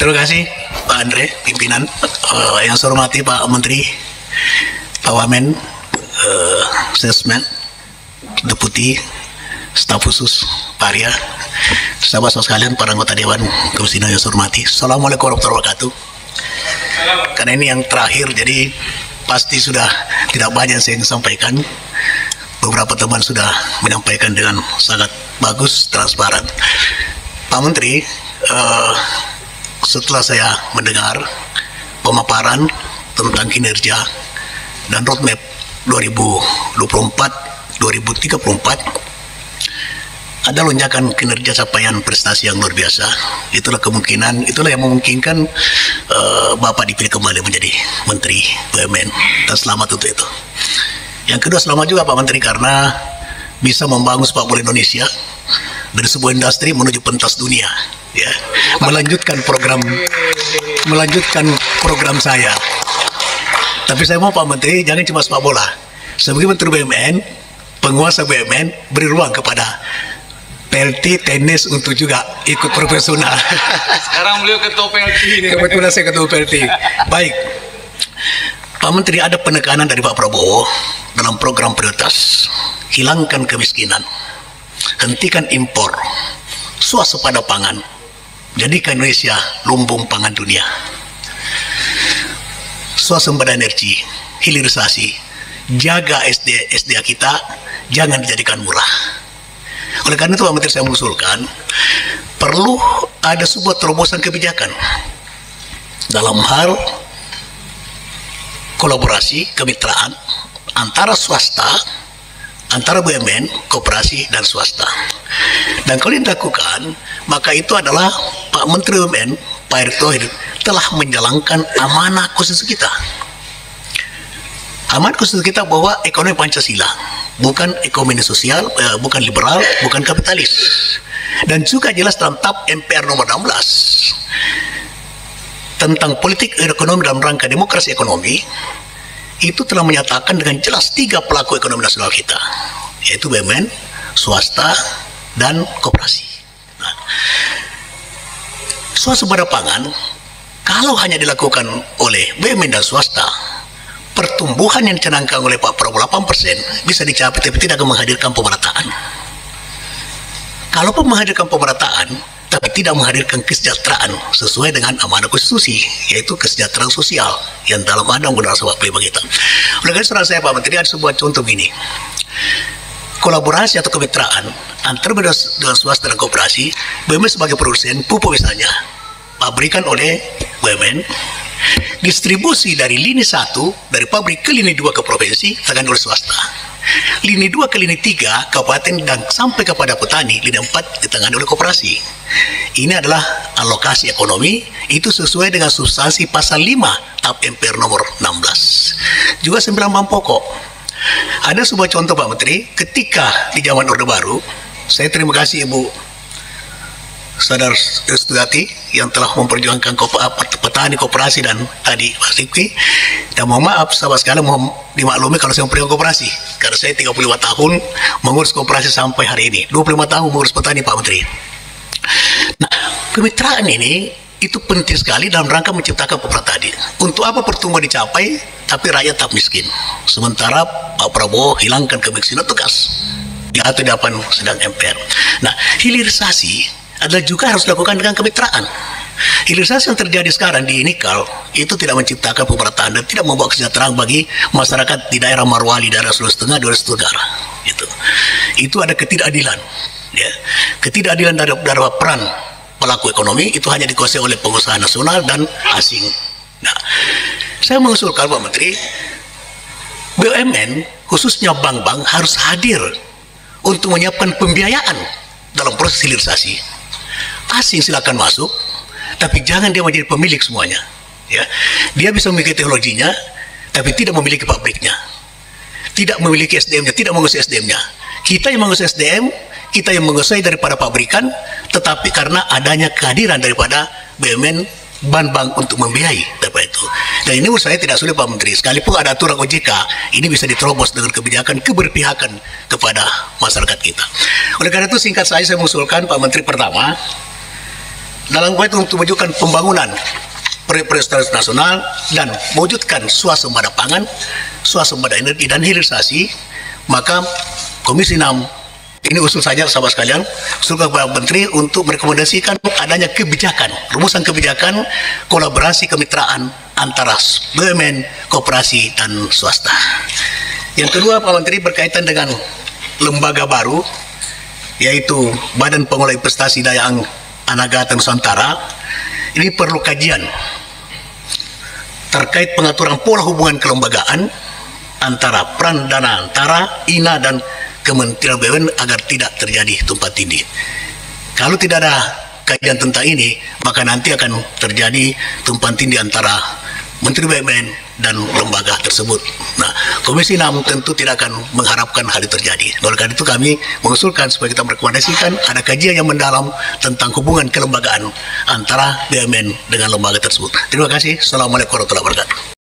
Terima kasih Pak Andre, pimpinan. Yang saya hormati Pak Menteri, Pak Wamen, Sesmen, Deputi, Staf Khusus, Pak Arya, sahabat-sahabat sekalian, para anggota Dewan Komisi yang saya hormati. Assalamualaikum warahmatullahi wabarakatuh. Karena ini yang terakhir, jadi pasti sudah tidak banyak yang saya ingin sampaikan. Beberapa teman sudah menyampaikan dengan sangat bagus, transparan. Pak Menteri, setelah saya mendengar pemaparan tentang kinerja dan roadmap 2024-2034, ada lonjakan kinerja capaian prestasi yang luar biasa. Itulah yang memungkinkan Bapak dipilih kembali menjadi Menteri BUMN, dan selamat untuk itu. Yang kedua, selamat juga Pak Menteri karena bisa membangun sepak bola Indonesia dari sebuah industri menuju pentas dunia, ya, melanjutkan program saya. Tapi saya mau Pak Menteri jangan cuma sepak bola. Sebagai Menteri BUMN, penguasa BUMN, beri ruang kepada PLT tenis untuk juga ikut profesional. Sekarang beliau ketua PLT. Kebetulan saya ketua PLT. Baik, Pak Menteri, ada penekanan dari Pak Prabowo dalam program prioritas. Hilangkan kemiskinan, hentikan impor, swasembada pangan, jadikan Indonesia lumbung pangan dunia. Swasembada energi, hilirisasi, jaga SDA kita, jangan dijadikan murah. Oleh karena itu Pak Menteri, saya mengusulkan perlu ada sebuah terobosan kebijakan dalam hal kolaborasi kemitraan antara swasta, antara BUMN, koperasi, dan swasta. Dan kalau ini dilakukan, maka itu adalah Pak Menteri BUMN, Pak Erick Thohir, telah menjalankan amanah konstitusi kita. Amanah konstitusi kita bahwa ekonomi Pancasila, bukan ekonomi sosial, bukan liberal, bukan kapitalis. Dan juga jelas dalam TAP MPR nomor 16 tentang politik ekonomi dalam rangka demokrasi ekonomi, itu telah menyatakan dengan jelas 3 pelaku ekonomi nasional kita, yaitu BUMN, swasta, dan koperasi. Nah, swasembada pangan, kalau hanya dilakukan oleh BUMN dan swasta, pertumbuhan yang dicanangkan oleh Pak Prabowo 8% bisa dicapai, tapi tidak akan menghadirkan pemerataan. Kalaupun menghadirkan pemerataan, tapi tidak menghadirkan kesejahteraan sesuai dengan amanah konstitusi, yaitu kesejahteraan sosial yang dalam undang-undang 45 kita. Oleh karena saya Pak Menteri, ada sebuah contoh begini. Kolaborasi atau kemitraan antara dengan swasta dan koperasi, BUMN sebagai produsen pupuk misalnya, pabrikan oleh BUMN, distribusi dari lini 1 dari pabrik ke lini 2 ke provinsi ditangani oleh swasta, lini 2 ke lini 3 kabupaten, dan sampai kepada petani lini 4 ditangani oleh koperasi. Ini adalah alokasi ekonomi, itu sesuai dengan substansi pasal 5 TAP MPR nomor 16. Juga 9 bahan pokok. Ada sebuah contoh Pak Menteri, ketika di zaman Orde Baru, saya terima kasih Ibu Saudara Restuati yang telah memperjuangkan petani, koperasi, dan tadi Pak Sipki. Dan mohon maaf sahabat sekalian, mohon dimaklumi kalau saya memperjuangkan koperasi, karena saya 35 tahun mengurus koperasi sampai hari ini, 25 tahun mengurus petani Pak Menteri. Nah, kemitraan ini itu penting sekali dalam rangka menciptakan pemerataan tadi. Untuk apa pertumbuhan dicapai tapi rakyat tak miskin, sementara Pak Prabowo hilangkan kemiskinan tugas diatur di depan sedang MPR. Nah, hilirisasi adalah juga harus dilakukan dengan kemitraan. Hilirisasi yang terjadi sekarang di Nikal itu tidak menciptakan pemerataan dan tidak membawa kesejahteraan bagi masyarakat di daerah Marwali, daerah Sulawesi Tengah, daerah Tenggara. Itu ada ketidakadilan. Ya. Ketidakadilan dari peran pelaku ekonomi itu hanya dikuasai oleh pengusaha nasional dan asing. Nah, saya mengusulkan Pak Menteri, BUMN khususnya bank-bank harus hadir untuk menyiapkan pembiayaan dalam proses hilirisasi. Asing silakan masuk, tapi jangan dia menjadi pemilik semuanya. Ya, dia bisa memiliki teknologinya, tapi tidak memiliki pabriknya, tidak memiliki SDM-nya, tidak menguasai SDM-nya. Kita yang menguasai SDM, kita yang menguasai daripada pabrikan, tetapi karena adanya kehadiran daripada BUMN, bank untuk membiayai daripada itu. Dan ini menurut saya tidak sulit Pak Menteri. Sekalipun ada aturan OJK, ini bisa diterobos dengan kebijakan keberpihakan kepada masyarakat kita. Oleh karena itu singkat saya mengusulkan Pak Menteri, pertama, dalam upaya untuk mewujudkan pembangunan proyek-proyek strategis nasional dan mewujudkan swasembada pangan, swasembada energi dan hilirisasi, maka Komisi 6 ini usul saja sahabat sekalian, usul kepada Menteri untuk merekomendasikan adanya kebijakan, rumusan kebijakan kolaborasi kemitraan antara BUMN, koperasi dan swasta. Yang kedua, Pak Menteri, berkaitan dengan lembaga baru, yaitu Badan Pengelola Investasi Daya Anagata Nusantara. Ini perlu kajian terkait pengaturan pola hubungan kelembagaan antara peran dana antara INA dan Kementerian BUMN agar tidak terjadi tumpang tindih. Kalau tidak ada kajian tentang ini, maka nanti akan terjadi tumpang tindih antara Menteri BUMN dan lembaga tersebut. Nah, Komisi 6 tentu tidak akan mengharapkan hal itu terjadi. Oleh karena itu kami mengusulkan supaya kita merekomendasikan ada kajian yang mendalam tentang hubungan kelembagaan antara BUMN dengan lembaga tersebut. Terima kasih. Assalamualaikum warahmatullahi wabarakatuh.